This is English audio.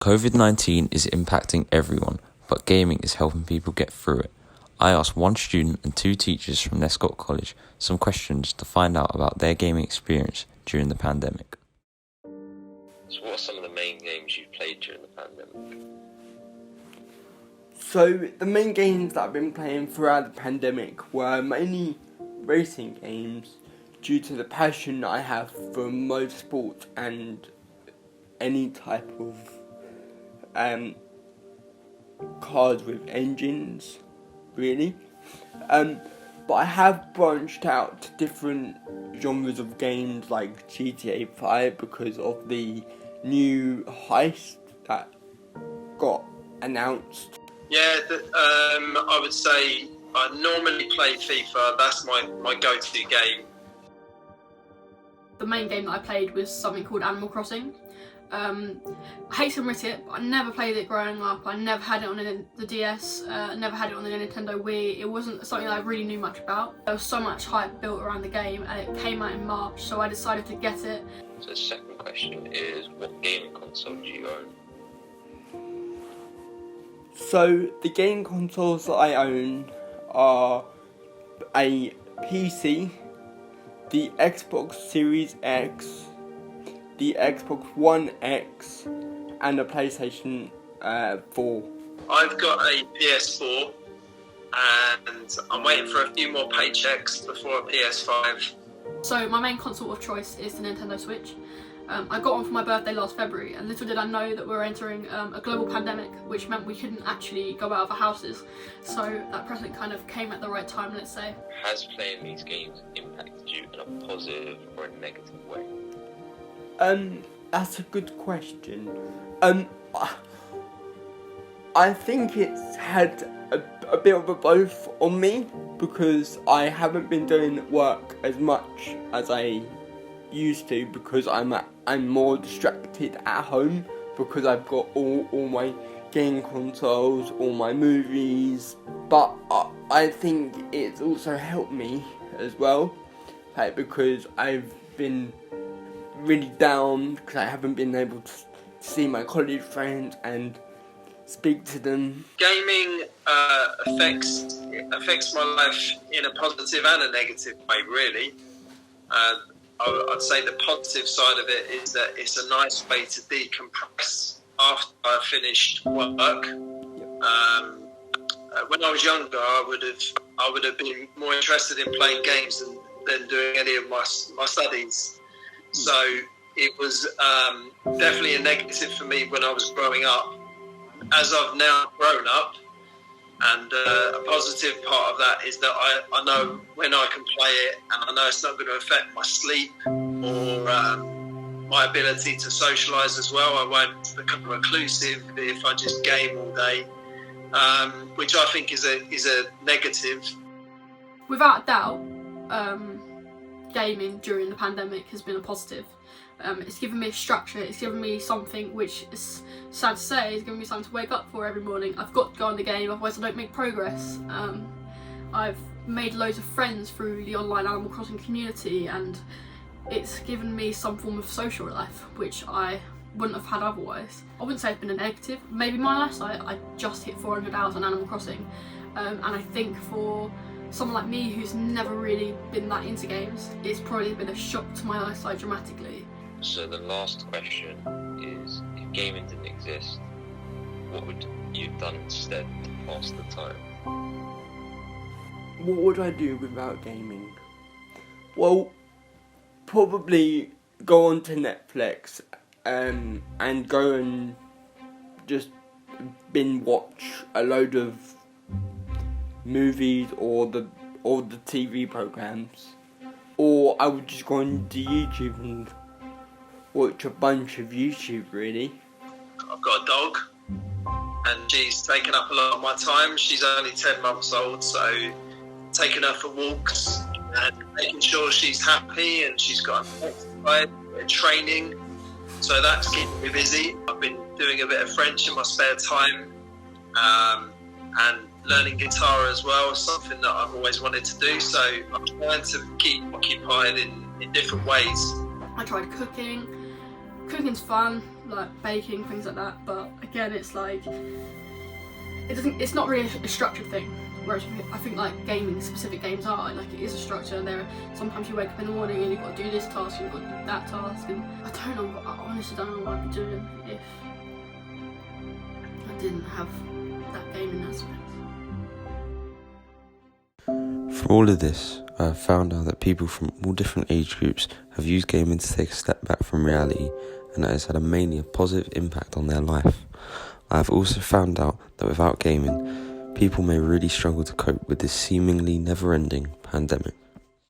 COVID-19 is impacting everyone, but gaming is helping people get through it. I asked one student and two teachers from Nescott College some questions to find out about their gaming experience during the pandemic. So what are some of the main games you've played during the pandemic? So the main games that I've been playing throughout the pandemic were mainly racing games due to the passion I have for motorsport and any type of cars with engines, really. But I have branched out to different genres of games like GTA 5 because of the new heist that got announced. Yeah, I would say I normally play FIFA. That's my go-to game. The main game that I played was something called Animal Crossing. I hate to admit it, but I never played it growing up. I never had it on the DS, never had it on the Nintendo Wii. It wasn't something that I really knew much about. There was so much hype built around the game and it came out in March, so I decided to get it. So the second question is, what gaming console do you own? So the game consoles that I own are a PC, the Xbox Series X, the Xbox One X, and the PlayStation 4. I've got a PS4 and I'm waiting for a few more paychecks before a PS5. So my main console of choice is the Nintendo Switch. I got one for my birthday last February, and little did I know that we're entering a global pandemic, which meant we couldn't actually go out of our houses. So that present kind of came at the right time, let's say. Has playing these games impacted you in a positive or a negative way? That's a good question. I think it's had a bit of a both on me because I haven't been doing work as much as I used to because I'm more distracted at home because I've got all my game consoles, all my movies, but I think it's also helped me as well, like because I've been really down because I haven't been able to see my college friends and speak to them. Gaming affects my life in a positive and a negative way, really. I'd say the positive side of it is that it's a nice way to decompress after I've finished work. When I was younger, I would have been more interested in playing games than doing any of my studies. So it was definitely a negative for me when I was growing up. As I've now grown up, and a positive part of that is that I know when I can play it, and I know it's not going to affect my sleep or my ability to socialise as well. I won't become reclusive if I just game all day, which I think is a negative. Without a doubt, gaming during the pandemic has been a positive. It's given me a structure, it's given me something which is sad to say, it's given me something to wake up for every morning. I've got to go on the game, otherwise I don't make progress. I've made loads of friends through the online Animal Crossing community, and it's given me some form of social life which I wouldn't have had otherwise. I wouldn't say it's been a negative. Maybe my last night I just hit 400 hours on Animal Crossing, and I think for someone like me who's never really been that into games, it's probably been a shock to my eyesight dramatically. So the last question is, if gaming didn't exist, what would you have done instead to pass the time? What would I do without gaming? Well, probably go onto Netflix and go and just binge watch a load of movies or the TV programs, or I would just go onto YouTube and watch a bunch of YouTube, really. I've got a dog and she's taken up a lot of my time. She's only 10 months old, so taking her for walks and making sure she's happy and she's got exercise and training, so that's keeping me busy. I've been doing a bit of French in my spare time, and learning guitar as well, something that I've always wanted to do, so I'm trying to keep occupied in different ways. I tried cooking. Cooking's fun, like baking, things like that. But again, it's like it's not really a structured thing. Whereas I think like gaming, specific games are like it is a structure. There, sometimes you wake up in the morning and you've got to do this task, you've got to do that task, and I don't know. I honestly don't know what I'd be doing if I didn't have that gaming aspect. From all of this, I have found out that people from all different age groups have used gaming to take a step back from reality, and that has had mainly a positive impact on their life. I have also found out that without gaming, people may really struggle to cope with this seemingly never-ending pandemic.